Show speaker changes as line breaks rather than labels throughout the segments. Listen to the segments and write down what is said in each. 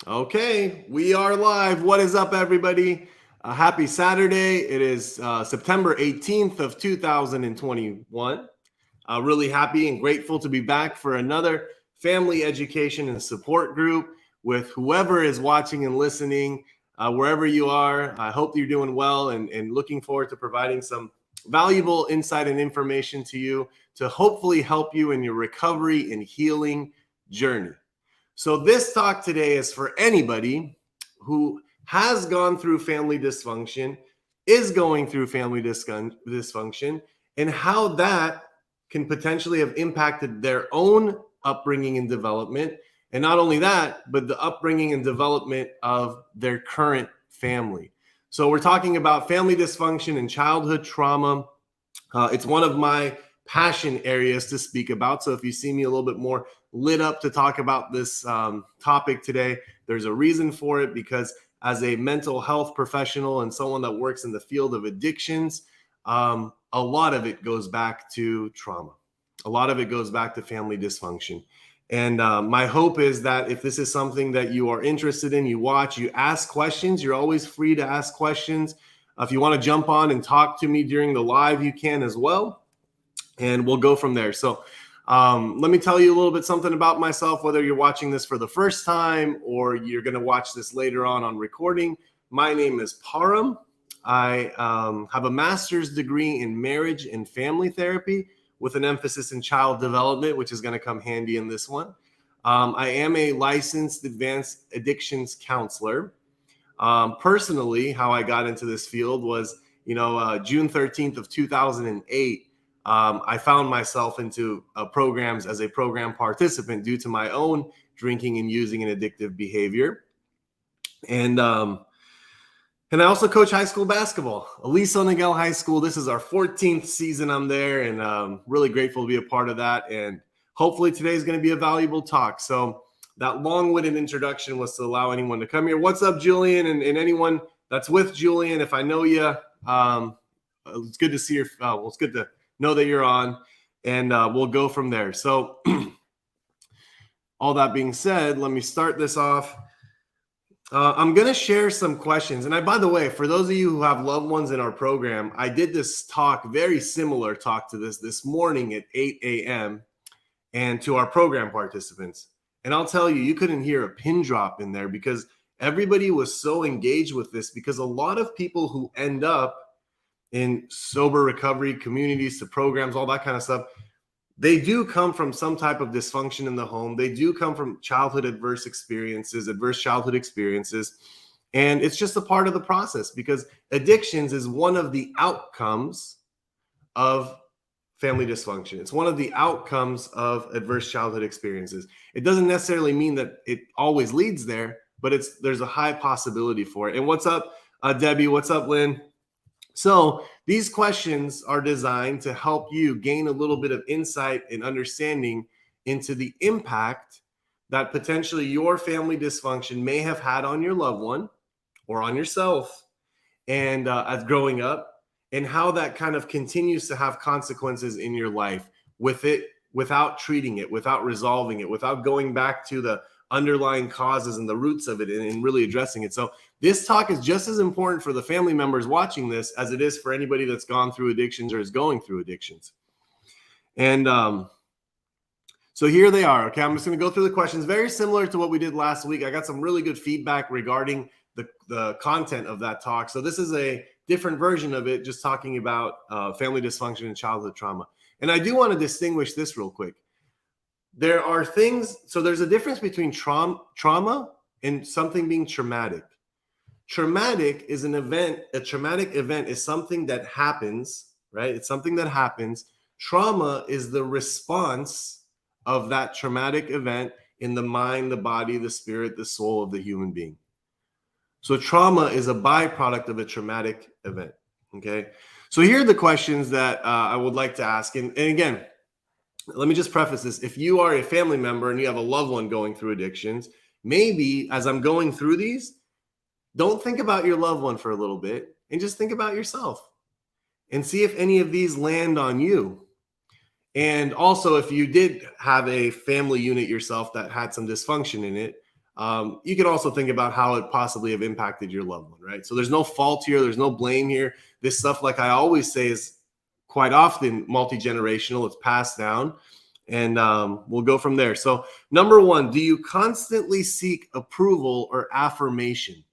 Okay, we are live. What is up, everybody? Happy Saturday. It is September 18th of 2021. Really happy and grateful to be back for another family education and support group with whoever is watching and listening, wherever you are. I hope you're doing well and looking forward to providing some valuable insight and information to you to hopefully help you in your recovery and healing journey. So this talk today is for anybody who has gone through family dysfunction, is going through family dysfunction, and how that can potentially have impacted their own upbringing and development. And not only that, but the upbringing and development of their current family. So we're talking about family dysfunction and childhood trauma. It's one of my passion areas to speak about. So if you see me a little bit more lit up to talk about this topic today, there's a reason for it, because as a mental health professional and someone that works in the field of addictions, a lot of it goes back to trauma. A lot of it goes back to family dysfunction. And my hope is that if this is something that you are interested in, you watch, you ask questions, you're always free to ask questions. If you want to jump on and talk to me during the live, you can as well. And we'll go from there. So let me tell you a little bit something about myself, whether you're watching this for the first time or you're going to watch this later on recording. My name is Param. I have a master's degree in marriage and family therapy with an emphasis in child development, which is going to come handy in this one. I am a licensed advanced addictions counselor. Personally, how I got into this field was, June 13th of 2008. I found myself into programs as a program participant due to my own drinking and using and addictive behavior. And I also coach high school basketball, Aliso Niguel High School. This is our 14th season I'm there, and really grateful to be a part of that. And hopefully today is going to be a valuable talk. So that long-winded introduction was to allow anyone to come here. What's up, Julian, and anyone that's with Julian? If I know you, it's good to see your. Well, it's good to know that you're on, and we'll go from there. So all that being said, let me start this off. I'm going to share some questions. And by the way, for those of you who have loved ones in our program, I did this talk, very similar talk to this morning at 8 a.m. and to our program participants. And I'll tell you, you couldn't hear a pin drop in there because everybody was so engaged with this, because a lot of people who end up in sober recovery communities, to programs, all that kind of stuff, they do come from some type of dysfunction in the home. They do come from adverse childhood experiences. And it's just a part of the process, because addictions is one of the outcomes of family dysfunction. It's one of the outcomes of adverse childhood experiences. It doesn't necessarily mean that it always leads there, but there's a high possibility for it. And what's up, Debbie? What's up, Lynn? So these questions are designed to help you gain a little bit of insight and understanding into the impact that potentially your family dysfunction may have had on your loved one or on yourself, and as growing up, and how that kind of continues to have consequences in your life without treating it, without resolving it, without going back to the underlying causes and the roots of it and really addressing it. So this talk is just as important for the family members watching this as it is for anybody that's gone through addictions or is going through addictions. And so here they are. Okay, I'm just going to go through the questions, very similar to what we did last week. I got some really good feedback regarding the content of that talk. So this is a different version of it, just talking about family dysfunction and childhood trauma. And I do want to distinguish this real quick. There are things, so there's a difference between trauma and something being traumatic. Traumatic is an event. A traumatic event is something that happens, right? It's something that happens. Trauma is the response of that traumatic event in the mind, the body, the spirit, the soul of the human being. So trauma is a byproduct of a traumatic event, okay? So here are the questions that I would like to ask. And again, let me just preface this. If you are a family member and you have a loved one going through addictions, maybe as I'm going through these, don't think about your loved one for a little bit and just think about yourself and see if any of these land on you. And also, if you did have a family unit yourself that had some dysfunction in it, you can also think about how it possibly have impacted your loved one, right? So there's no fault here. There's no blame here. This stuff, like I always say, is quite often multi-generational. It's passed down, and we'll go from there. So number one, do you constantly seek approval or affirmation?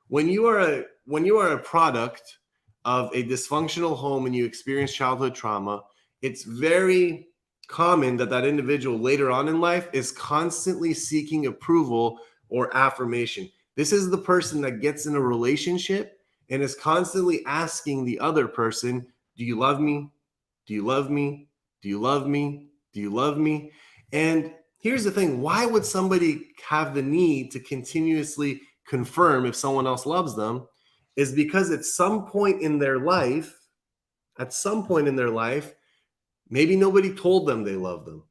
When you are a product of a dysfunctional home and you experience childhood trauma, it's very common that that individual later on in life is constantly seeking approval or affirmation. This is the person that gets in a relationship and is constantly asking the other person, do you love me? Do you love me? Do you love me? Do you love me? And here's the thing. Why would somebody have the need to continuously confirm if someone else loves them? Is because at some point in their life, maybe nobody told them they love them.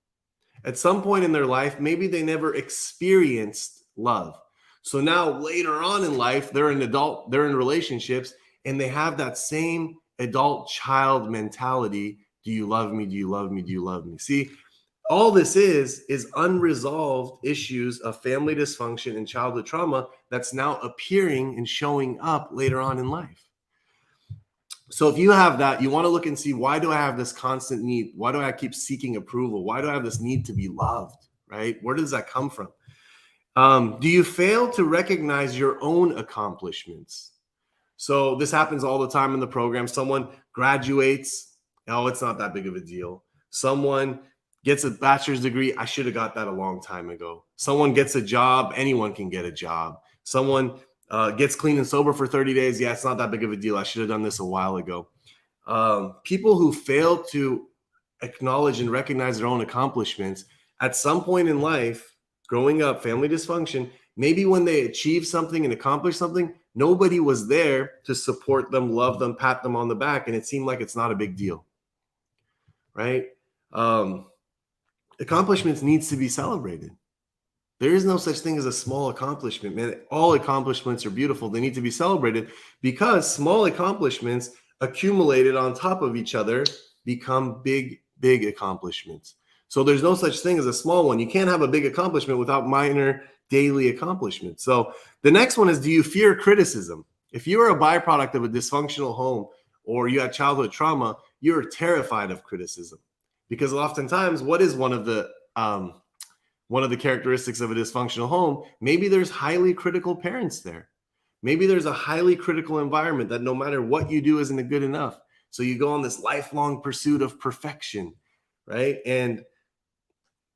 At some point in their life, maybe they never experienced love. So now later on in life, they're an adult, they're in relationships, and they have that same adult child mentality. Do you love me? Do you love me? Do you love me? See, all this is unresolved issues of family dysfunction and childhood trauma that's now appearing and showing up later on in life. So if you have that, you want to look and see, why do I have this constant need? Why do I keep seeking approval? Why do I have this need to be loved, right? Where does that come from? Do you fail to recognize your own accomplishments? So this happens all the time in the program. Someone graduates. Oh, it's not that big of a deal. Someone gets a bachelor's degree. I should have got that a long time ago. Someone gets a job. Anyone can get a job. Someone gets clean and sober for 30 days. Yeah, it's not that big of a deal. I should have done this a while ago. People who fail to acknowledge and recognize their own accomplishments at some point in life, growing up, family dysfunction, maybe when they achieve something and accomplish something, nobody was there to support them, love them, pat them on the back, and it seemed like it's not a big deal, right? Accomplishments needs to be celebrated. There is no such thing as a small accomplishment, man. All accomplishments are beautiful. They need to be celebrated, because small accomplishments accumulated on top of each other become big, big accomplishments. So there's no such thing as a small one. You can't have a big accomplishment without minor daily accomplishments. So the next one is, do you fear criticism? If you are a byproduct of a dysfunctional home or you had childhood trauma, you're terrified of criticism, because oftentimes, what is one of the characteristics of a dysfunctional home? Maybe there's highly critical parents there. Maybe there's a highly critical environment that no matter what you do isn't good enough. So you go on this lifelong pursuit of perfection, right? And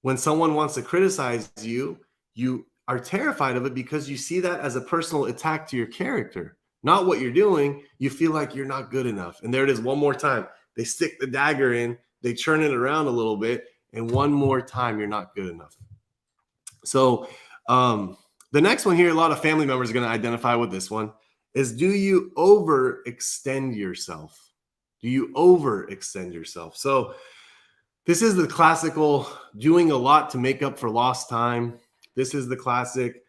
when someone wants to criticize you, you are terrified of it because you see that as a personal attack to your character, not what you're doing. You feel like you're not good enough. And there it is one more time. They stick the dagger in, they turn it around a little bit, and one more time, you're not good enough. So the next one here, a lot of family members are going to identify with this one, is, do you overextend yourself? Do you overextend yourself? So this is the classical doing a lot to make up for lost time. This is the classic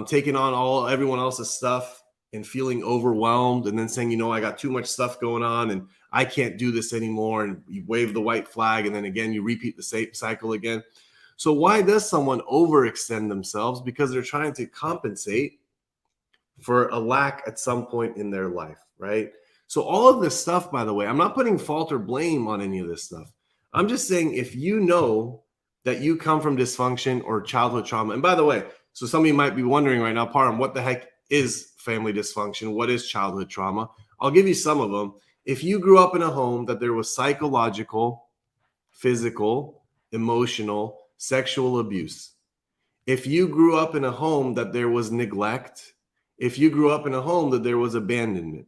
taking on everyone else's stuff and feeling overwhelmed and then saying, I got too much stuff going on and I can't do this anymore. And you wave the white flag, and then again, you repeat the same cycle again. So why does someone overextend themselves? Because they're trying to compensate for a lack at some point in their life, right? So all of this stuff, by the way, I'm not putting fault or blame on any of this stuff. I'm just saying, if you know that you come from dysfunction or childhood trauma, and by the way, so some of you might be wondering right now, Param, what the heck is family dysfunction? What is childhood trauma? I'll give you some of them. If you grew up in a home that there was psychological, physical, emotional, sexual abuse, if you grew up in a home that there was neglect, if you grew up in a home that there was abandonment,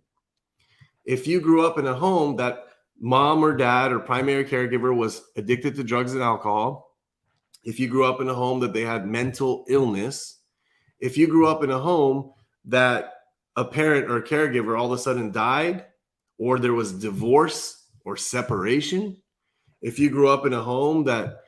if you grew up in a home that mom or dad or primary caregiver was addicted to drugs and alcohol, if you grew up in a home that they had mental illness, if you grew up in a home that a parent or a caregiver all of a sudden died, or there was divorce or separation, if you grew up in a home that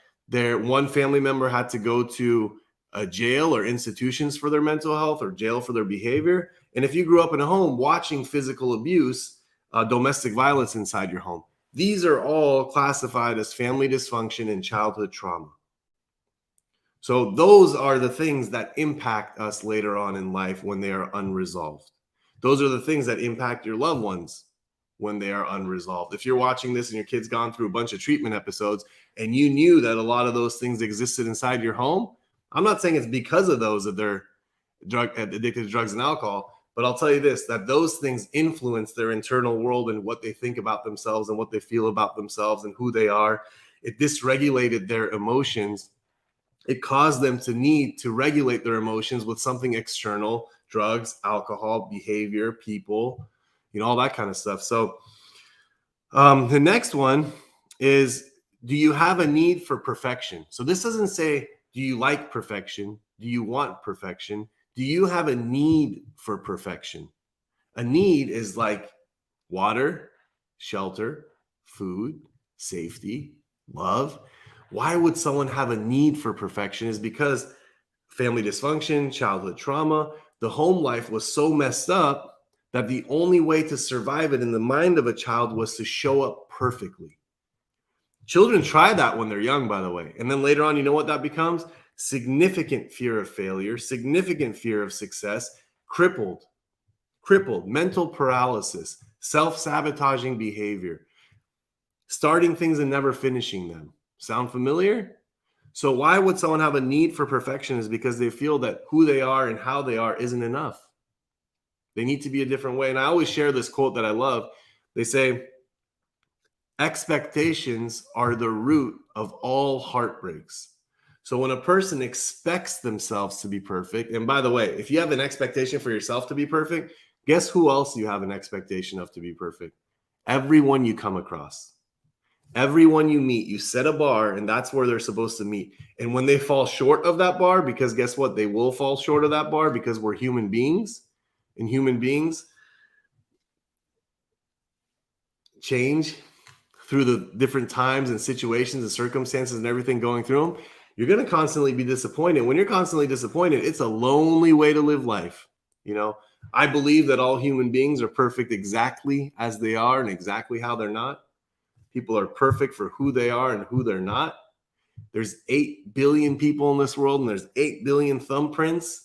one family member had to go to a jail or institutions for their mental health or jail for their behavior, and if you grew up in a home watching physical abuse, domestic violence inside your home, these are all classified as family dysfunction and childhood trauma. So those are the things that impact us later on in life when they are unresolved. Those are the things that impact your loved ones when they are unresolved. If you're watching this and your kid's gone through a bunch of treatment episodes and you knew that a lot of those things existed inside your home, I'm not saying it's because of those that they're addicted to drugs and alcohol, but I'll tell you this, that those things influence their internal world and what they think about themselves and what they feel about themselves and who they are. It dysregulated their emotions. It caused them to need to regulate their emotions with something external: drugs, alcohol, behavior, people, all that kind of stuff. So the next one is, do you have a need for perfection? So this doesn't say, do you like perfection? Do you want perfection? Do you have a need for perfection? A need is like water, shelter, food, safety, love. Why would someone have a need for perfection? Is because family dysfunction, childhood trauma, the home life was so messed up that the only way to survive it in the mind of a child was to show up perfectly. Children try that when they're young, by the way. And then later on, you know what that becomes? Significant fear of failure, significant fear of success, crippled, mental paralysis, self-sabotaging behavior, starting things and never finishing them. Sound familiar? So why would someone have a need for perfection? Is because they feel that who they are and how they are isn't enough. They need to be a different way. And I always share this quote that I love. They say, expectations are the root of all heartbreaks. So when a person expects themselves to be perfect, and by the way, if you have an expectation for yourself to be perfect, guess who else you have an expectation of to be perfect? Everyone you come across. Everyone you meet, you set a bar, and that's where they're supposed to meet. And when they fall short of that bar, because guess what? They will fall short of that bar because we're human beings, and human beings change through the different times and situations and circumstances and everything going through them. You're going to constantly be disappointed. When you're constantly disappointed, it's a lonely way to live life. I believe that all human beings are perfect exactly as they are and exactly how they're not. People are perfect for who they are and who they're not. There's 8 billion people in this world, and there's 8 billion thumbprints,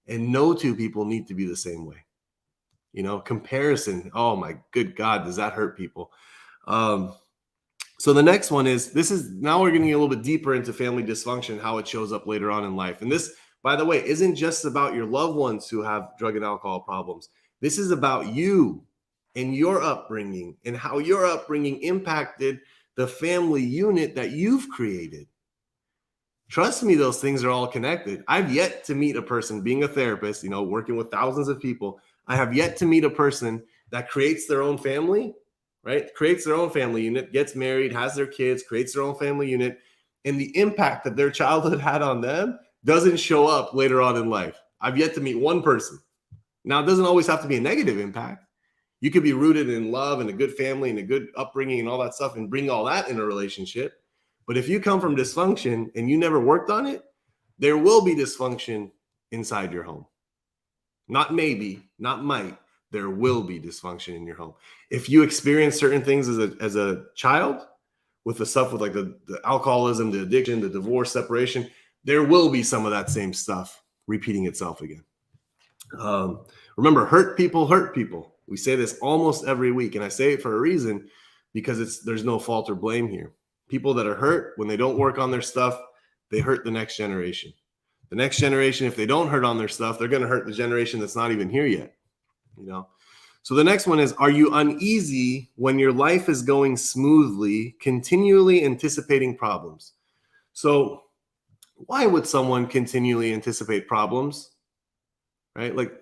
and no two people need to be the same way. Comparison. Oh my good God, does that hurt people? So the next one is, now we're getting a little bit deeper into family dysfunction, how it shows up later on in life. And this, by the way, isn't just about your loved ones who have drug and alcohol problems. This is about you and your upbringing and how your upbringing impacted the family unit that you've created. Trust me, those things are all connected. I've yet to meet a person, being a therapist, working with thousands of people, I have yet to meet a person that creates their own family, right? Creates their own family unit, gets married, has their kids, creates their own family unit, and the impact that their childhood had on them doesn't show up later on in life. I've yet to meet one person. Now, it doesn't always have to be a negative impact. You could be rooted in love and a good family and a good upbringing and all that stuff and bring all that in a relationship. But if you come from dysfunction and you never worked on it, there will be dysfunction inside your home. Not maybe, not might. There will be dysfunction in your home. If you experience certain things as a child with the stuff with like the alcoholism, the addiction, the divorce, separation, there will be some of that same stuff repeating itself again. Remember, hurt people hurt people. We say this almost every week, and I say it for a reason, because there's no fault or blame here. People that are hurt, when they don't work on their stuff, they hurt the next generation. The next generation, if they don't hurt on their stuff, they're going to hurt the generation that's not even here yet. So the next one is, are you uneasy when your life is going smoothly, continually anticipating problems? So why would someone continually anticipate problems? Right? Like,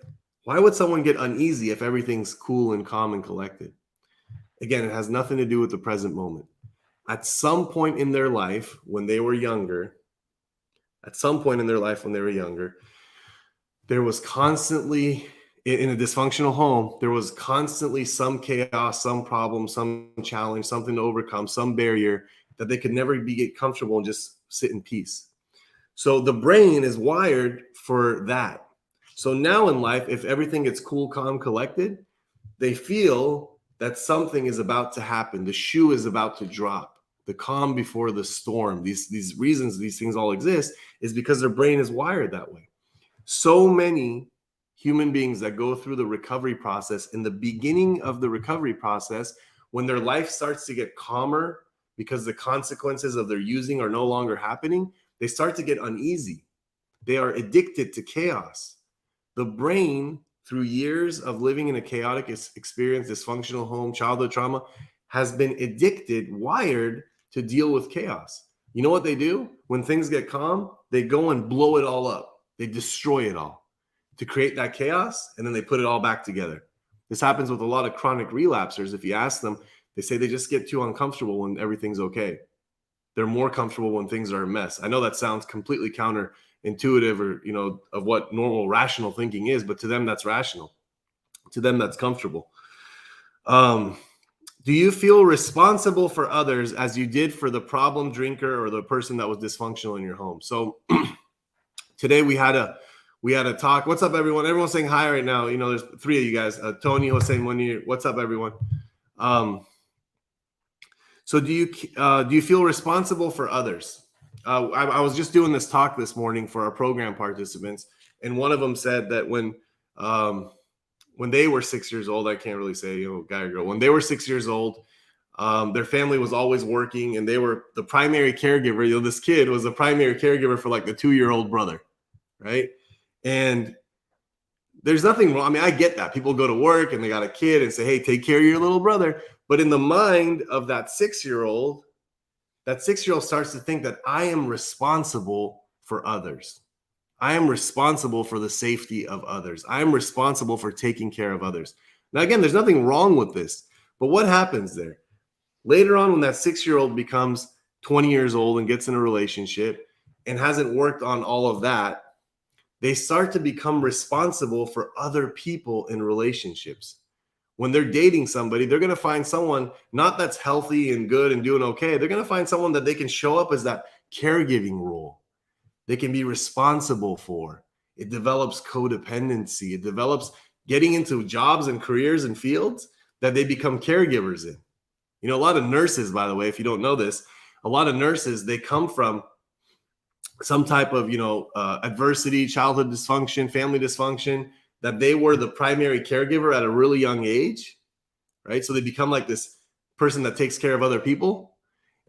why would someone get uneasy if everything's cool and calm and collected? Again, it has nothing to do with the present moment. At some point in their life when they were younger, there was constantly, in a dysfunctional home, there was constantly some chaos, some problem, some challenge, something to overcome, some barrier that they could never get comfortable and just sit in peace. So the brain is wired for that. So now in life, if everything gets cool, calm, collected, they feel that something is about to happen. The shoe is about to drop. the calm before the storm. These reasons these things all exist is because their brain is wired that way. So many human beings that go through the recovery process, in the beginning of the recovery process, when their life starts to get calmer because the consequences of their using are no longer happening, they start to get uneasy. They are addicted to chaos. The brain, through years of living in a chaotic experience, dysfunctional home, childhood trauma, has been addicted, wired to deal with chaos. You know what they do? When things get calm, they go and blow it all up. They destroy it all to create that chaos, and then they put it all back together. This happens with a lot of chronic relapsers. If you ask them, they say they just get too uncomfortable when everything's okay. They're more comfortable when things are a mess. I know that sounds completely counterintuitive, or of what normal rational thinking is, but to them that's rational. To them that's comfortable. Do you feel responsible for others as you did for the problem drinker or the person that was dysfunctional in your home? So today we had a talk. What's up, everyone? Everyone's saying hi right now. There's three of you guys. Tony, Jose, Munir. What's up, everyone? So do you feel responsible for others? I was just doing this talk this morning for our program participants, and one of them said that when they were 6 years old, I can't really say, guy or girl, when they were 6 years old, their family was always working, and they were the primary caregiver. This kid was the primary caregiver for like the 2-year-old brother, right? And there's nothing wrong. I mean, I get that. People go to work and they got a kid and say, hey, take care of your little brother. But in the mind of that 6-year-old, that 6-year-old starts to think that I am responsible for others. I am responsible for the safety of others. I am responsible for taking care of others. Now, again, there's nothing wrong with this. But what happens there? Later on, when that 6-year-old becomes 20 years old and gets in a relationship and hasn't worked on all of that, they start to become responsible for other people in relationships. When they're dating somebody, they're going to find someone not that's healthy and good and doing okay. They're going to find someone that they can show up as that caregiving role. They can be responsible for. It develops codependency. It develops getting into jobs and careers and fields that they become caregivers in. A lot of nurses, by the way, if you don't know this, a lot of nurses, they come from some type of, adversity, childhood dysfunction, family dysfunction, that they were the primary caregiver at a really young age, right? So they become like this person that takes care of other people.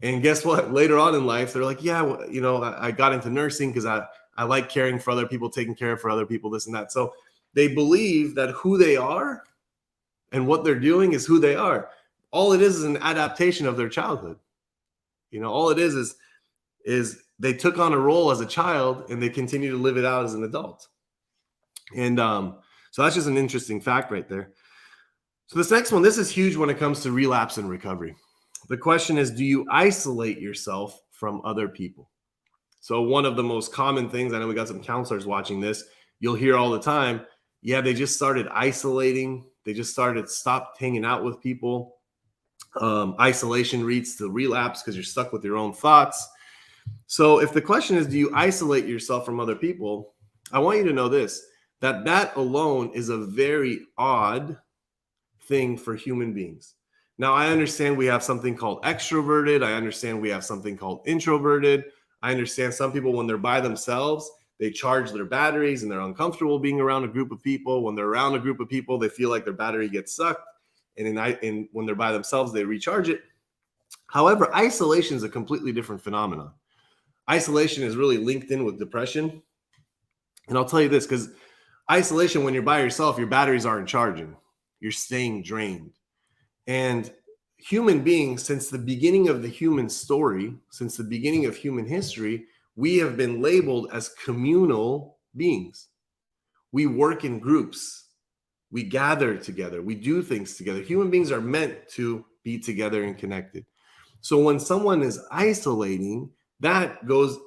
And guess what? Later on in life, they're like, yeah, I got into nursing because I like caring for other people, taking care for other people, this and that. So they believe that who they are and what they're doing is who they are. All it is an adaptation of their childhood. All it is they took on a role as a child and they continue to live it out as an adult. And so that's just an interesting fact right there. So this next one, this is huge when it comes to relapse and recovery. The question is, do you isolate yourself from other people? So one of the most common things, I know we got some counselors watching this, you'll hear all the time, yeah, they just started isolating. They just stopped hanging out with people. Isolation leads to relapse because you're stuck with your own thoughts. So if the question is, do you isolate yourself from other people? I want you to know this, that alone is a very odd thing for human beings. Now, I understand we have something called extroverted. I understand we have something called introverted. I understand some people, when they're by themselves, they charge their batteries and they're uncomfortable being around a group of people. When they're around a group of people, they feel like their battery gets sucked. And when they're by themselves, they recharge it. However, isolation is a completely different phenomenon. Isolation is really linked in with depression. And I'll tell you this, because isolation, when you're by yourself, your batteries aren't charging. You're staying drained. And human beings, since the beginning of the human story, since the beginning of human history, we have been labeled as communal beings. We work in groups. We gather together. We do things together. Human beings are meant to be together and connected. So when someone is isolating, that goes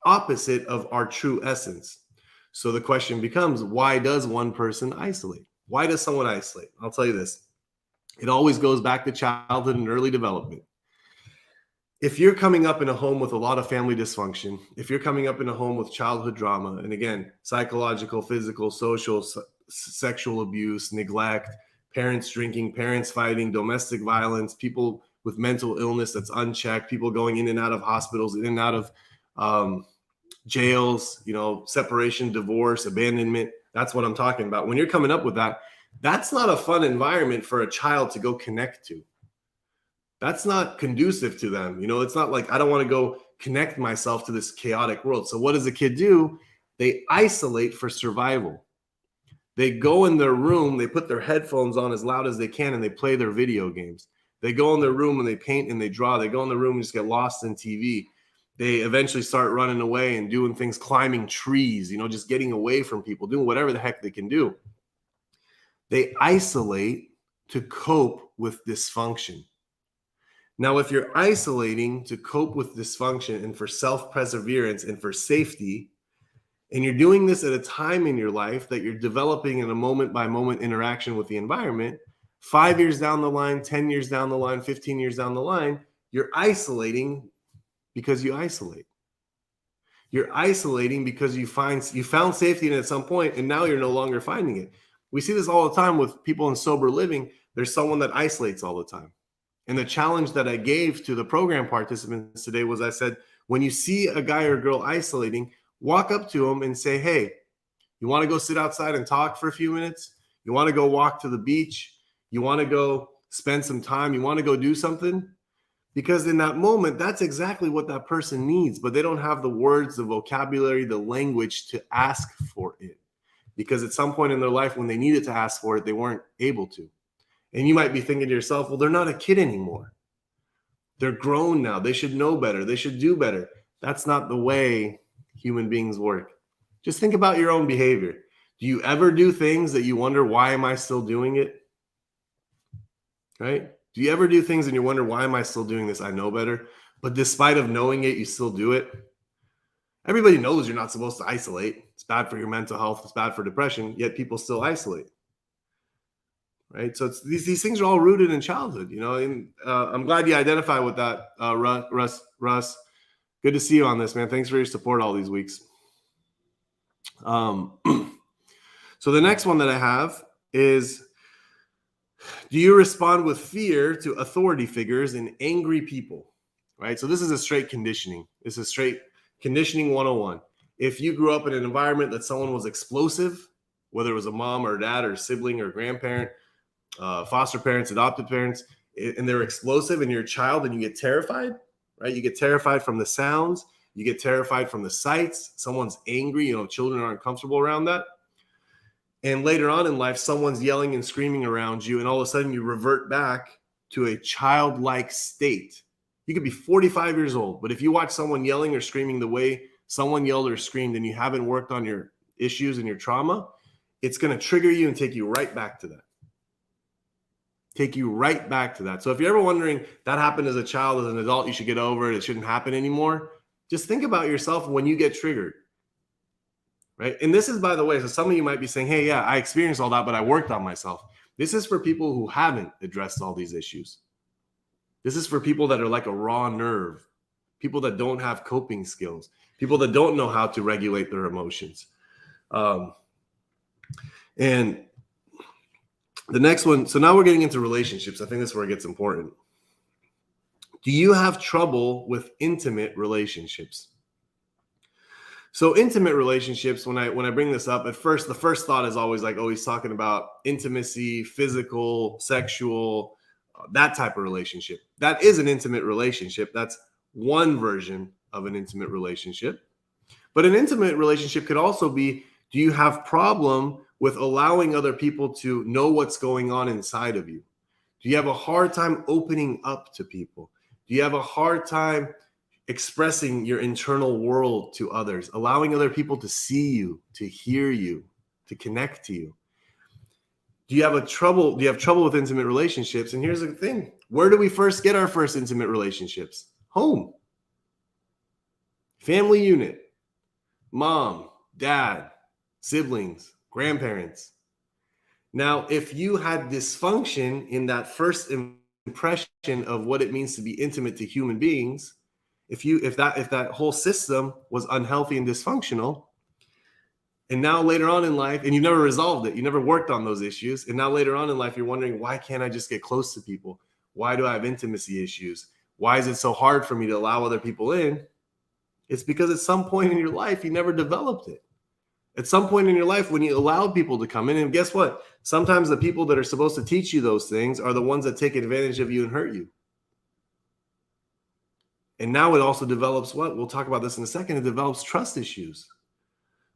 opposite of our true essence. So the question becomes, why does one person isolate? Why does someone isolate? I'll tell you this. It always goes back to childhood and early development. If you're coming up in a home with a lot of family dysfunction, if you're coming up in a home with childhood drama, and again, psychological, physical, social, sexual abuse, neglect, parents drinking, parents fighting, domestic violence, people with mental illness that's unchecked, people going in and out of hospitals, in and out of jails, separation, divorce, abandonment. That's what I'm talking about. When you're coming up with that, that's not a fun environment for a child to go connect to. That's not conducive to them. It's not like I don't want to go connect myself to this chaotic world. So what does a kid do? They isolate for survival. They go in their room, they put their headphones on as loud as they can, and they play their video games. They go in their room and they paint and they draw. They go in the room and just get lost in TV. They eventually start running away and doing things, climbing trees, just getting away from people, doing whatever the heck they can do. They isolate to cope with dysfunction. Now, if you're isolating to cope with dysfunction and for self-perseverance and for safety, and you're doing this at a time in your life that you're developing in a moment-by-moment interaction with the environment, 5 years down the line, 10 years down the line, 15 years down the line, you're isolating because you isolate. You're isolating because you found safety in it at some point, and now you're no longer finding it. We see this all the time with people in sober living. There's someone that isolates all the time. And the challenge that I gave to the program participants today was I said, when you see a guy or girl isolating, walk up to them and say, hey, you want to go sit outside and talk for a few minutes? You want to go walk to the beach? You want to go spend some time? You want to go do something? Because in that moment, that's exactly what that person needs, but they don't have the words, the vocabulary, the language to ask for it. Because at some point in their life, when they needed to ask for it, they weren't able to. And you might be thinking to yourself, well, they're not a kid anymore. They're grown now. They should know better. They should do better. That's not the way human beings work. Just think about your own behavior. Do you ever do things that you wonder, why am I still doing it? Right? Do you ever do things and you wonder, why am I still doing this? I know better. But despite of knowing it, you still do it. Everybody knows you're not supposed to isolate. It's bad for your mental health. It's bad for depression. Yet people still isolate. Right? So these things are all rooted in childhood, and I'm glad you identify with that, Russ. Good to see you on this, man. Thanks for your support all these weeks. So the next one that I have is, do you respond with fear to authority figures and angry people? Right? So this is a straight conditioning. This is straight conditioning 101. If you grew up in an environment that someone was explosive, whether it was a mom or a dad or a sibling or a grandparent, foster parents, adopted parents, and they're explosive and you're a child and you get terrified, right? You get terrified from the sounds. You get terrified from the sights. Someone's angry, children aren't comfortable around that. And later on in life, someone's yelling and screaming around you, and all of a sudden you revert back to a childlike state. You could be 45 years old, but if you watch someone yelling or screaming the way someone yelled or screamed and you haven't worked on your issues and your trauma, it's going to trigger you and take you right back to that. Take you right back to that. So if you're ever wondering, that happened as a child, as an adult, you should get over it, it shouldn't happen anymore, just think about yourself when you get triggered, right? And this is, by the way, so some of you might be saying, hey, yeah, I experienced all that, but I worked on myself. This is for people who haven't addressed all these issues. This is for people that are like a raw nerve, people that don't have coping skills, people that don't know how to regulate their emotions. And the next one, so now we're getting into relationships. I think that's where it gets important. Do you have trouble with intimate relationships? So intimate relationships, when I bring this up, at first, the first thought is always like, oh, he's talking about intimacy, physical, sexual, that type of relationship. That is an intimate relationship. That's one version of an intimate relationship. But an intimate relationship could also be, do you have problem with allowing other people to know what's going on inside of you? Do you have a hard time opening up to people? Do you have a hard time expressing your internal world to others, allowing other people to see you, to hear you, to connect to you? Do you have trouble with intimate relationships? And here's the thing. Where do we first get our first intimate relationships? Home. Family unit. Mom, dad, siblings, grandparents. Now, if you had dysfunction in that first impression of what it means to be intimate to human beings, if that whole system was unhealthy and dysfunctional, and now later on in life, and you never resolved it, you never worked on those issues, and now later on in life, you're wondering, why can't I just get close to people? Why do I have intimacy issues? Why is it so hard for me to allow other people in? It's because at some point in your life, you never developed it. At some point in your life, when you allowed people to come in, and guess what? Sometimes the people that are supposed to teach you those things are the ones that take advantage of you and hurt you. And now it also develops what? We'll talk about this in a second. It develops trust issues.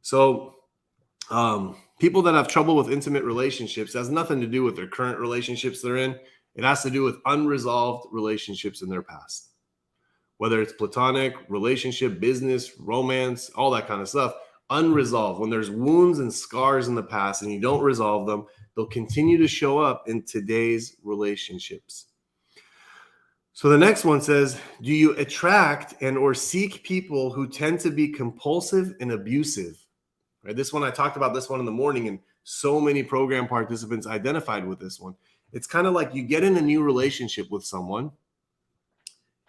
So people that have trouble with intimate relationships has nothing to do with their current relationships they're in. It has to do with unresolved relationships in their past. Whether it's platonic, relationship, business, romance, all that kind of stuff. Unresolved. When there's wounds and scars in the past and you don't resolve them, they'll continue to show up in today's relationships. So the next one says, do you attract and or seek people who tend to be compulsive and abusive? Right. This one, I talked about this one in the morning, and so many program participants identified with this one. It's kind of like you get in a new relationship with someone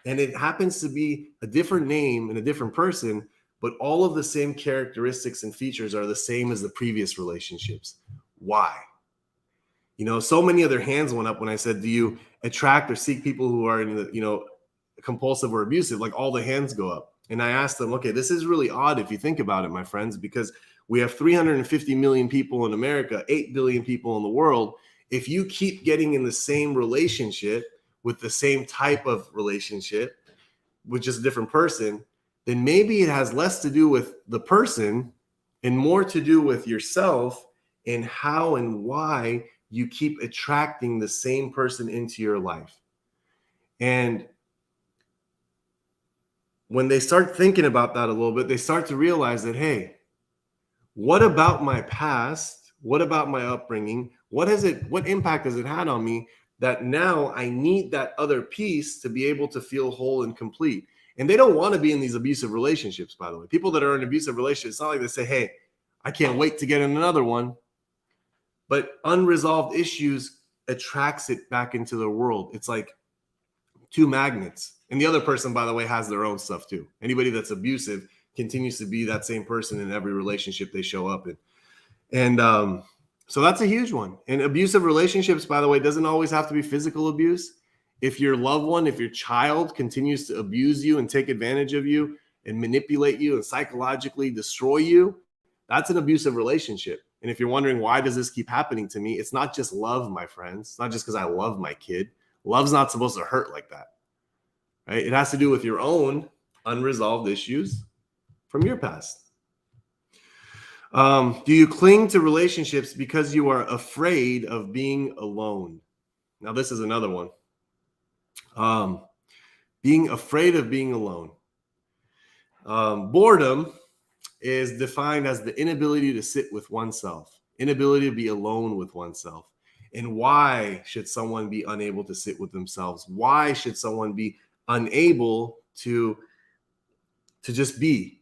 and it happens to be a different name and a different person, but all of the same characteristics and features are the same as the previous relationships. Why? You know, so many other hands went up when I said, do you attract or seek people who are in the, compulsive or abusive? Like all the hands go up. And I asked them, okay, this is really odd if you think about it, my friends, because we have 350 million people in America, 8 billion people in the world. If you keep getting in the same relationship with the same type of relationship, with just a different person, then maybe it has less to do with the person and more to do with yourself and how and why you keep attracting the same person into your life. And when they start thinking about that a little bit, they start to realize that, hey, what about my past? What about my upbringing? What impact has it had on me that now I need that other piece to be able to feel whole and complete? And they don't want to be in these abusive relationships, by the way. People that are in abusive relationships, it's not like they say, hey, I can't wait to get in another one. But unresolved issues attracts it back into the world. It's like two magnets. And the other person, by the way, has their own stuff too. Anybody that's abusive continues to be that same person in every relationship they show up in. And so that's a huge one. And abusive relationships, by the way, doesn't always have to be physical abuse. If your loved one, if your child continues to abuse you and take advantage of you and manipulate you and psychologically destroy you, that's an abusive relationship. And if you're wondering, why does this keep happening to me? It's not just love, my friends. It's not just because I love my kid. Love's not supposed to hurt like that, right? It has to do with your own unresolved issues from your past. Do you cling to relationships because you are afraid of being alone? Now, this is another one. Being afraid of being alone. Boredom is defined as the inability to sit with oneself, inability to be alone with oneself. And why should someone be unable to sit with themselves? Why should someone be unable to just be?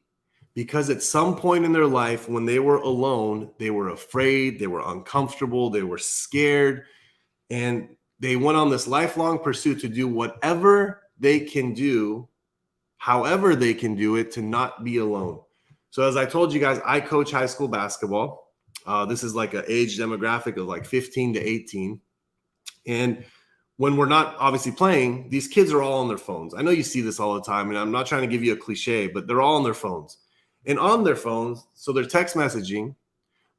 Because at some point in their life, when they were alone, they were afraid, they were uncomfortable, they were scared, and they went on this lifelong pursuit to do whatever they can do, however they can do it, to not be alone. So as I told you guys, I coach high school basketball. This is like an age demographic of like 15 to 18. And when we're not obviously playing, these kids are all on their phones. I know you see this all the time, and I'm not trying to give you a cliche, but they're all on their phones. And on their phones, so they're text messaging,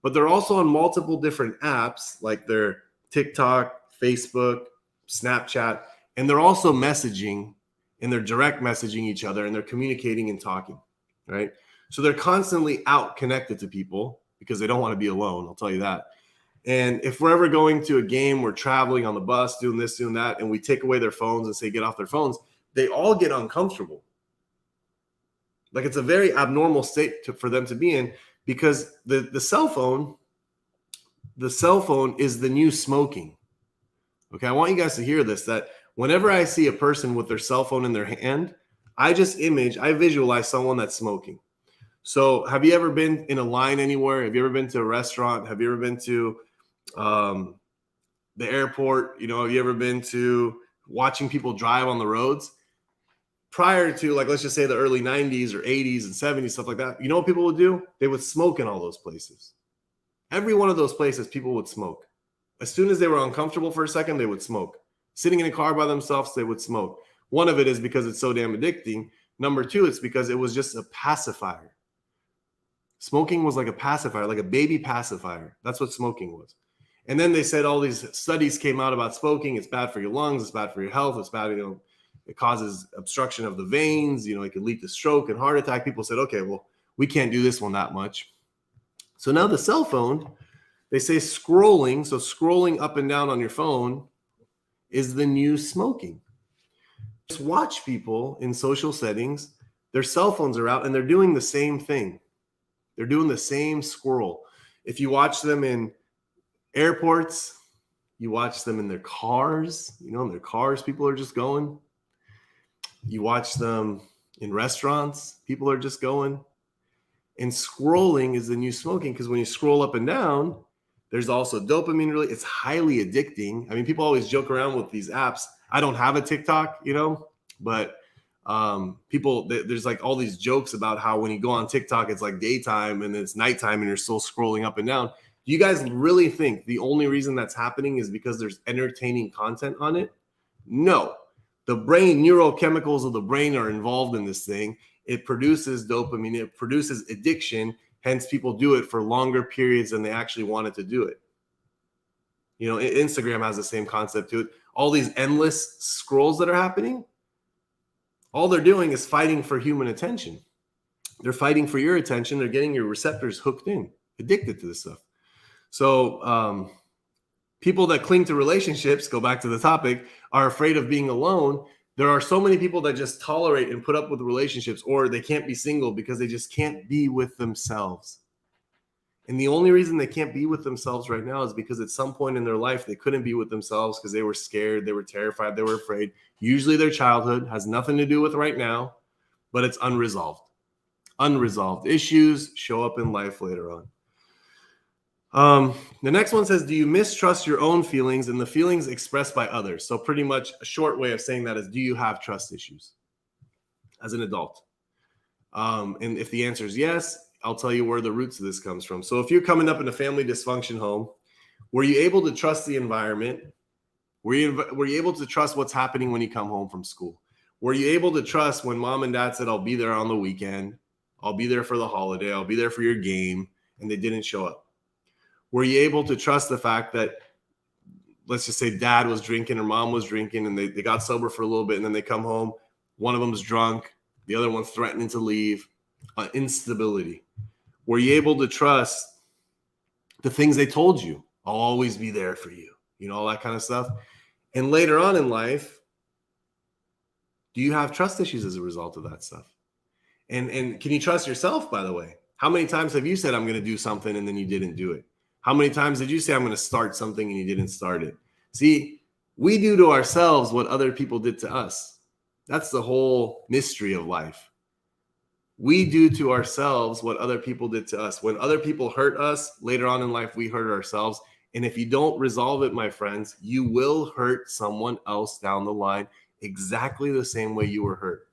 but they're also on multiple different apps like their TikTok, Facebook, Snapchat, and they're also messaging, and they're direct messaging each other, and they're communicating and talking, right? So they're constantly out connected to people because they don't want to be alone. I'll tell you that. And if we're ever going to a game, we're traveling on the bus, doing this, doing that, and we take away their phones and say, get off their phones, they all get uncomfortable. Like it's a very abnormal state for them to be in, because the cell phone is the new smoking. Okay, I want you guys to hear this, that whenever I see a person with their cell phone in their hand, I visualize someone that's smoking. So have you ever been in a line anywhere? Have you ever been to a restaurant? Have you ever been to the airport? Have you ever been to watching people drive on the roads? Prior to, like, let's just say the early 90s or 80s and 70s, stuff like that, you know what people would do? They would smoke in all those places. Every one of those places, people would smoke. As soon as they were uncomfortable for a second, they would smoke. sitting in a car by themselves, they would smoke. One of it is because it's so damn addicting. Number two, it's because it was just a pacifier. Smoking was like a pacifier, like a baby pacifier. That's what smoking was. And then they said all these studies came out about smoking. It's bad for your lungs. It's bad for your health. It's bad, it causes obstruction of the veins. It could lead to stroke and heart attack. People said, okay, well, we can't do this one that much. So now the cell phone, they say scrolling. So scrolling up and down on your phone is the new smoking. Just watch people in social settings. Their cell phones are out and they're doing the same thing. They're doing the same scroll. If you watch them in airports, you watch them in their cars, in their cars, people are just going. You watch them in restaurants, people are just going. And scrolling is the new smoking, because when you scroll up and down, there's also dopamine. Really, it's highly addicting. I mean, people always joke around with these apps. I don't have a TikTok, but people, there's like all these jokes about how when you go on TikTok, it's like daytime and it's nighttime and you're still scrolling up and down. Do you guys really think the only reason that's happening is because there's entertaining content on it? No. The brain, neurochemicals of the brain are involved in this thing. It produces dopamine. It produces addiction. Hence, people do it for longer periods than they actually wanted to do it. Instagram has the same concept to it. All these endless scrolls that are happening, all they're doing is fighting for human attention. They're fighting for your attention. They're getting your receptors hooked in, addicted to this stuff. So people that cling to relationships, go back to the topic, are afraid of being alone. There are so many people that just tolerate and put up with relationships, or they can't be single because they just can't be with themselves. And the only reason they can't be with themselves right now is because at some point in their life, they couldn't be with themselves because they were scared, they were terrified, they were afraid. Usually their childhood has nothing to do with right now, but it's unresolved. Unresolved issues show up in life later on. The next one says, do you mistrust your own feelings and the feelings expressed by others? So pretty much a short way of saying that is, do you have trust issues as an adult? And if the answer is yes, I'll tell you where the roots of this comes from. So if you're coming up in a family dysfunction home, were you able to trust the environment? Were you able to trust what's happening when you come home from school? Were you able to trust when mom and dad said, I'll be there on the weekend, I'll be there for the holiday, I'll be there for your game, and they didn't show up? Were you able to trust the fact that, let's just say dad was drinking or mom was drinking and they got sober for a little bit and then they come home, one of them's drunk, the other one's threatening to leave, instability. Were you able to trust the things they told you? I'll always be there for you, all that kind of stuff. And later on in life, do you have trust issues as a result of that stuff? And can you trust yourself, by the way? How many times have you said, I'm going to do something and then you didn't do it? How many times did you say, I'm going to start something and you didn't start it? See, we do to ourselves what other people did to us. That's the whole mystery of life. We do to ourselves what other people did to us. When other people hurt us, later on in life, we hurt ourselves. And if you don't resolve it, my friends, you will hurt someone else down the line exactly the same way you were hurt.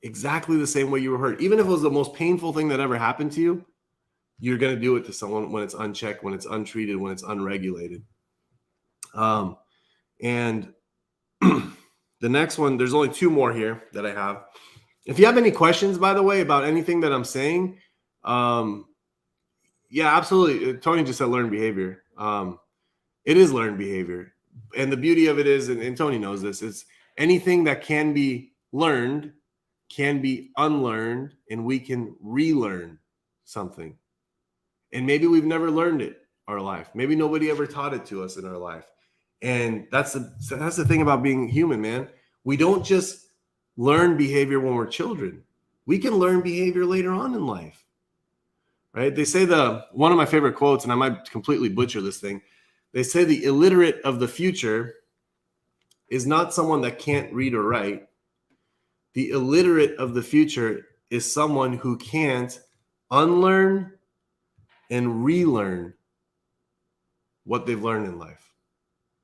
Exactly the same way you were hurt. Even if it was the most painful thing that ever happened to you, you're going to do it to someone when it's unchecked, when it's untreated, when it's unregulated. And the next one, there's only two more here that I have. If you have any questions, by the way, about anything that I'm saying, yeah, absolutely. Tony just said learned behavior. It is learned behavior. And the beauty of it is, and Tony knows this, it's anything that can be learned can be unlearned, and we can relearn something. And maybe we've never learned it our life. Maybe nobody ever taught it to us in our life. And that's the thing about being human, man. We don't just learn behavior when we're children. We can learn behavior later on in life, right? They say one of my favorite quotes, and I might completely butcher this thing. They say the illiterate of the future is not someone that can't read or write. The illiterate of the future is someone who can't unlearn and relearn what they've learned in life,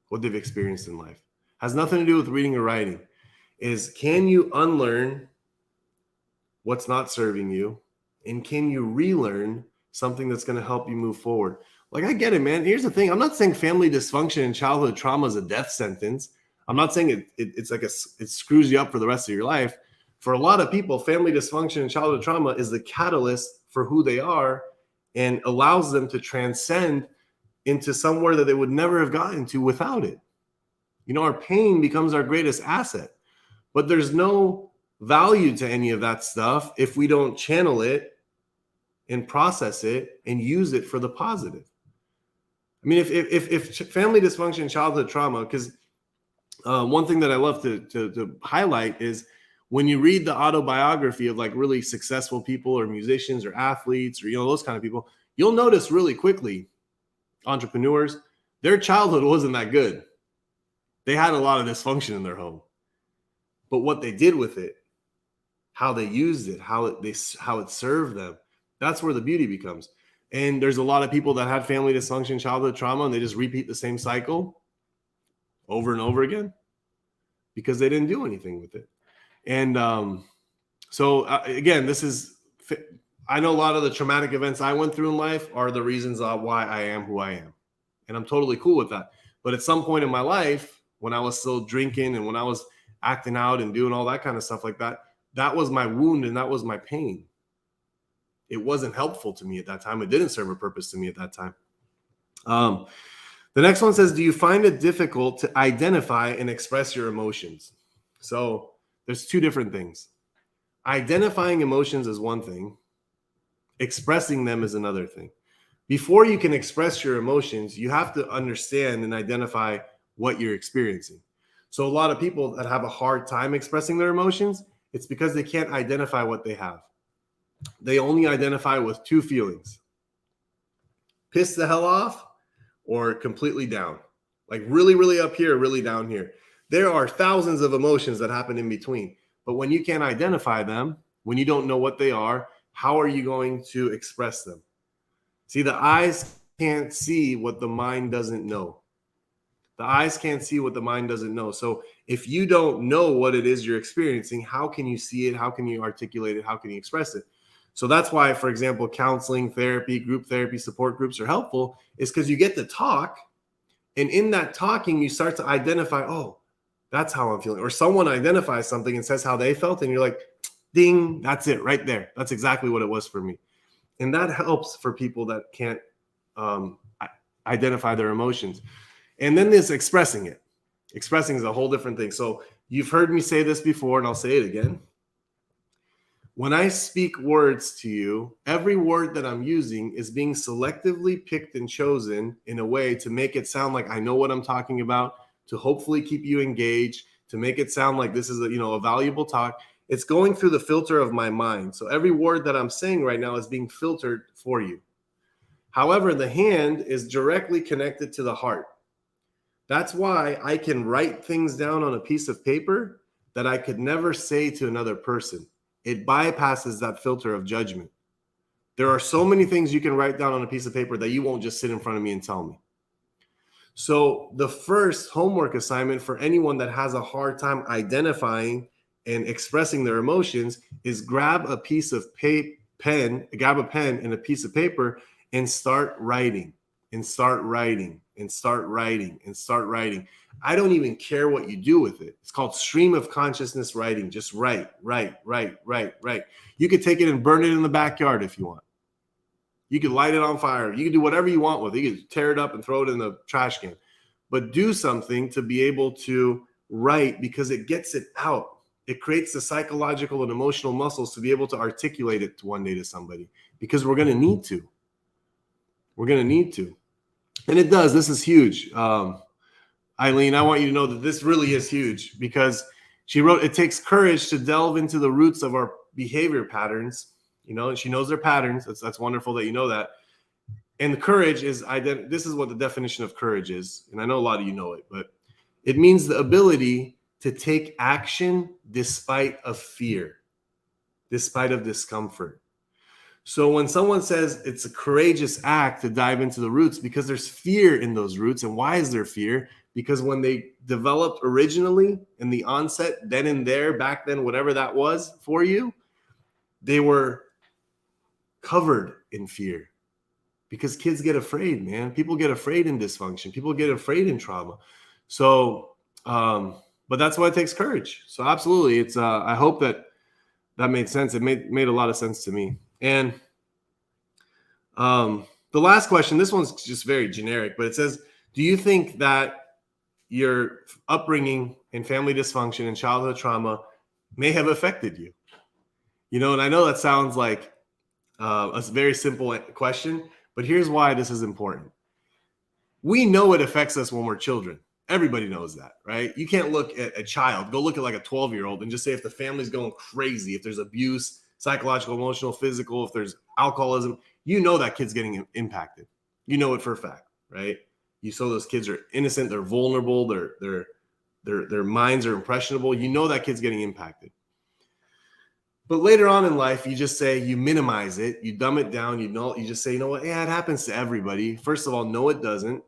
what they've experienced in life. Has nothing to do with reading or writing. Can you unlearn what's not serving you? And can you relearn something that's going to help you move forward? Like, I get it, man. Here's the thing. I'm not saying family dysfunction and childhood trauma is a death sentence. I'm not saying it's like it screws you up for the rest of your life. For a lot of people, family dysfunction and childhood trauma is the catalyst for who they are and allows them to transcend into somewhere that they would never have gotten to without it. You know, our pain becomes our greatest asset, but there's no value to any of that stuff if we don't channel it and process it and use it for the positive. I mean, if family dysfunction, childhood trauma, because one thing that I love to highlight is when you read the autobiography of like really successful people or musicians or athletes or, you know, those kind of people, you'll notice really quickly, entrepreneurs, their childhood wasn't that good. They had a lot of dysfunction in their home, but what they did with it, how they used it, how it served them, that's where the beauty becomes. And there's a lot of people that had family dysfunction, childhood trauma, and they just repeat the same cycle over and over again because they didn't do anything with it. And again, I know a lot of the traumatic events I went through in life are the reasons why I am who I am. And I'm totally cool with that. But at some point in my life, when I was still drinking and when I was acting out and doing all that kind of stuff like that, that was my wound and that was my pain. It wasn't helpful to me at that time. It didn't serve a purpose to me at that time. The next one says, do you find it difficult to identify and express your emotions? So there's two different things. Identifying emotions is one thing. Expressing them is another thing. Before you can express your emotions, you have to understand and identify what you're experiencing. So a lot of people that have a hard time expressing their emotions, it's because they can't identify what they have. They only identify with two feelings: pissed the hell off or completely down. Like really, really up here, really down here. There are thousands of emotions that happen in between. But when you can't identify them, when you don't know what they are, how are you going to express them? See, the eyes can't see what the mind doesn't know. The eyes can't see what the mind doesn't know. So if you don't know what it is you're experiencing, how can you see it? How can you articulate it? How can you express it? So that's why, for example, counseling, therapy, group therapy, support groups are helpful, is because you get to talk. And in that talking, you start to identify, oh, that's how I'm feeling. Or someone identifies something and says how they felt. And you're like, ding, that's it right there. That's exactly what it was for me. And that helps for people that can't identify their emotions. And then there's expressing it. Expressing is a whole different thing. So you've heard me say this before, and I'll say it again. When I speak words to you, every word that I'm using is being selectively picked and chosen in a way to make it sound like I know what I'm talking about, to hopefully keep you engaged, to make it sound like this is a valuable talk. It's going through the filter of my mind. So every word that I'm saying right now is being filtered for you. However, the hand is directly connected to the heart. That's why I can write things down on a piece of paper that I could never say to another person. It bypasses that filter of judgment. There are so many things you can write down on a piece of paper that you won't just sit in front of me and tell me. So the first homework assignment for anyone that has a hard time identifying and expressing their emotions is grab a piece of pen and a piece of paper and start writing and start writing and start writing and start writing. I don't even care what you do with it. It's called stream of consciousness writing. Just write. You could take it and burn it in the backyard if you want. You could light it on fire. You can do whatever you want with it. You could tear it up and throw it in the trash can. But do something to be able to write, because it gets it out. It creates the psychological and emotional muscles to be able to articulate it one day to somebody, because we're going to need to. We're going to need to. And it does. This is huge. Eileen, I want you to know that this really is huge, because she wrote, it takes courage to delve into the roots of our behavior patterns. And she knows their patterns. That's wonderful that you know that. And the courage is, this is what the definition of courage is. And I know a lot of you know it, but it means the ability to take action despite of fear, despite of discomfort. So when someone says it's a courageous act to dive into the roots, because there's fear in those roots. And why is there fear? Because when they developed originally in the onset, then and there, back then, whatever that was for you, they were covered in fear, because kids get afraid, man. People get afraid in dysfunction. People get afraid in trauma. So, but that's why it takes courage. So absolutely. It's, I hope that made sense. It made a lot of sense to me. And, the last question, this one's just very generic, but it says, do you think that your upbringing and family dysfunction and childhood trauma may have affected you? And I know that sounds like a very simple question, but here's why this is important. We know it affects us when we're children. Everybody knows that, right? You can't look at a child, go look at like a 12-year-old and just say if the family's going crazy, if there's abuse, psychological, emotional, physical, if there's alcoholism, that kid's getting impacted. You know it for a fact, right? You saw those kids are innocent, they're vulnerable, their minds are impressionable. That kid's getting impacted. But later on in life, you just say, you minimize it, you dumb it down, you just say, you know what? Yeah, it happens to everybody. First of all, no, it doesn't.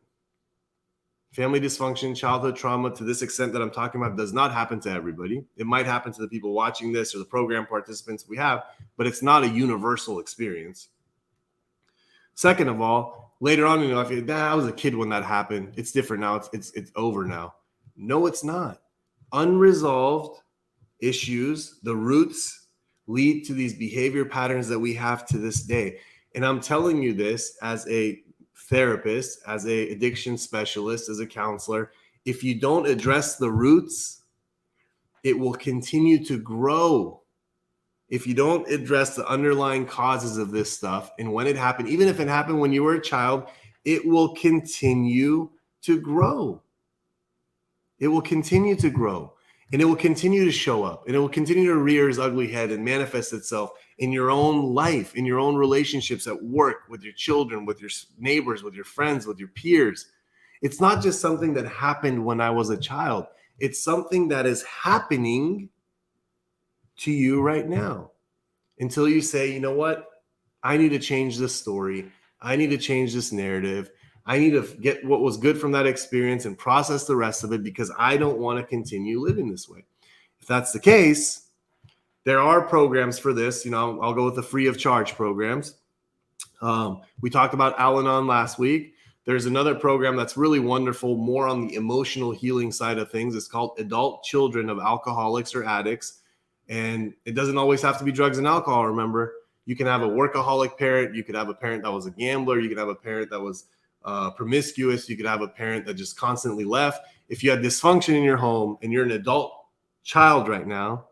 Family dysfunction, childhood trauma, to this extent that I'm talking about, does not happen to everybody. It might happen to the people watching this or the program participants we have, but it's not a universal experience. Second of all, later on in your life, I was a kid when that happened. It's different now. It's over now. No, it's not. Unresolved issues, the roots, lead to these behavior patterns that we have to this day. And I'm telling you this as a therapist, as a addiction specialist, as a counselor. If you don't address the roots, it will continue to grow. If you don't address the underlying causes of this stuff, and when it happened, even if it happened when you were a child, it will continue to grow. It will continue to grow, and it will continue to show up, and it will continue to rear its ugly head and manifest itself in your own life, in your own relationships at work, with your children, with your neighbors, with your friends, with your peers. It's not just something that happened when I was a child. It's something that is happening to you right now, until you say, you know what? I need to change this story. I need to change this narrative. I need to get what was good from that experience and process the rest of it, because I don't want to continue living this way. If that's the case, there are programs for this. I'll go with the free of charge programs. We talked about Al-Anon last week. There's another program that's really wonderful, more on the emotional healing side of things. It's called Adult Children of Alcoholics or Addicts. And it doesn't always have to be drugs and alcohol, remember. You can have a workaholic parent. You could have a parent that was a gambler. You could have a parent that was promiscuous. You could have a parent that just constantly left. If you had dysfunction in your home and you're an adult child right now,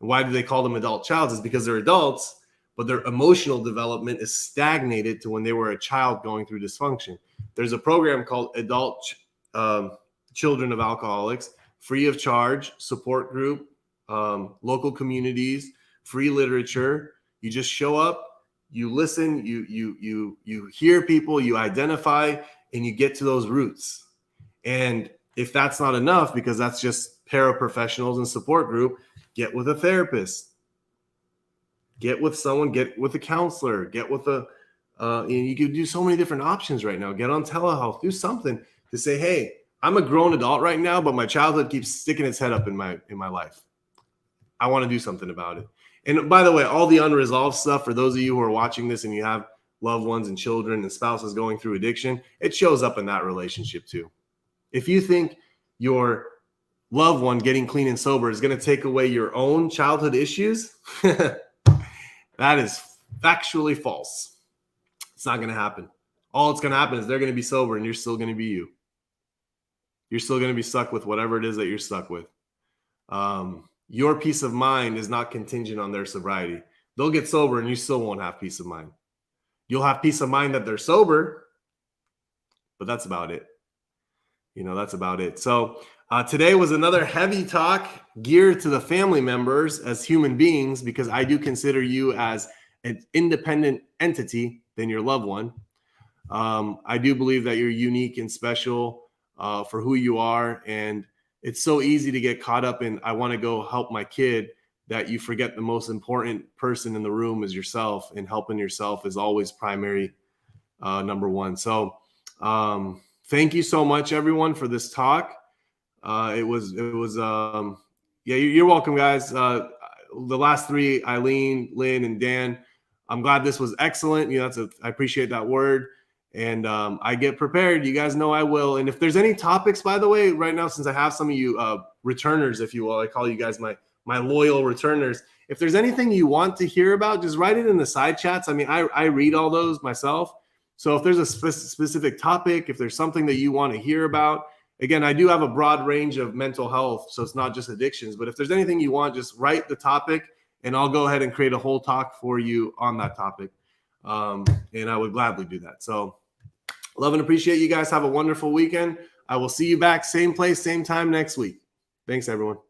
and why do they call them adult childs? Is because they're adults, but their emotional development is stagnated to when they were a child going through dysfunction. There's a program called Adult Children of Alcoholics, free of charge, support group, local communities, free literature. You just show up, you listen, you hear people, you identify, and you get to those roots. And if that's not enough, because that's just paraprofessionals and support group, get with a therapist, get with someone, get with a counselor, get with a, you can do so many different options right now. Get on telehealth, do something to say, hey, I'm a grown adult right now, but my childhood keeps sticking its head up in my life. I want to do something about it. And by the way, all the unresolved stuff, for those of you who are watching this and you have loved ones and children and spouses going through addiction, it shows up in that relationship too. If you think your loved one getting clean and sober is going to take away your own childhood issues, that is factually false. It's not going to happen. All that's going to happen is they're going to be sober and you're still going to be you. You're still going to be stuck with whatever it is that you're stuck with. Your peace of mind is not contingent on their sobriety. They'll get sober and you still won't have peace of mind. You'll have peace of mind that they're sober, but that's about it. That's about it. So today was another heavy talk geared to the family members as human beings, because I do consider you as an independent entity than your loved one. I do believe that you're unique and special for who you are. And it's so easy to get caught up in, I want to go help my kid, that you forget the most important person in the room is yourself, and helping yourself is always primary, number one. So thank you so much, everyone, for this talk. It was you're welcome, guys. The last three, Eileen, Lynn, and Dan, I'm glad this was excellent. I appreciate that word. And I get prepared. You guys know I will. And if there's any topics, by the way, right now, since I have some of you returners, if you will, I call you guys my loyal returners. If there's anything you want to hear about, just write it in the side chats. I mean, I read all those myself. So if there's a specific topic, if there's something that you want to hear about, again, I do have a broad range of mental health, so it's not just addictions. But if there's anything you want, just write the topic, and I'll go ahead and create a whole talk for you on that topic. And I would gladly do that. So love and appreciate you guys. Have a wonderful weekend. I will see you back same place, same time next week. Thanks, everyone.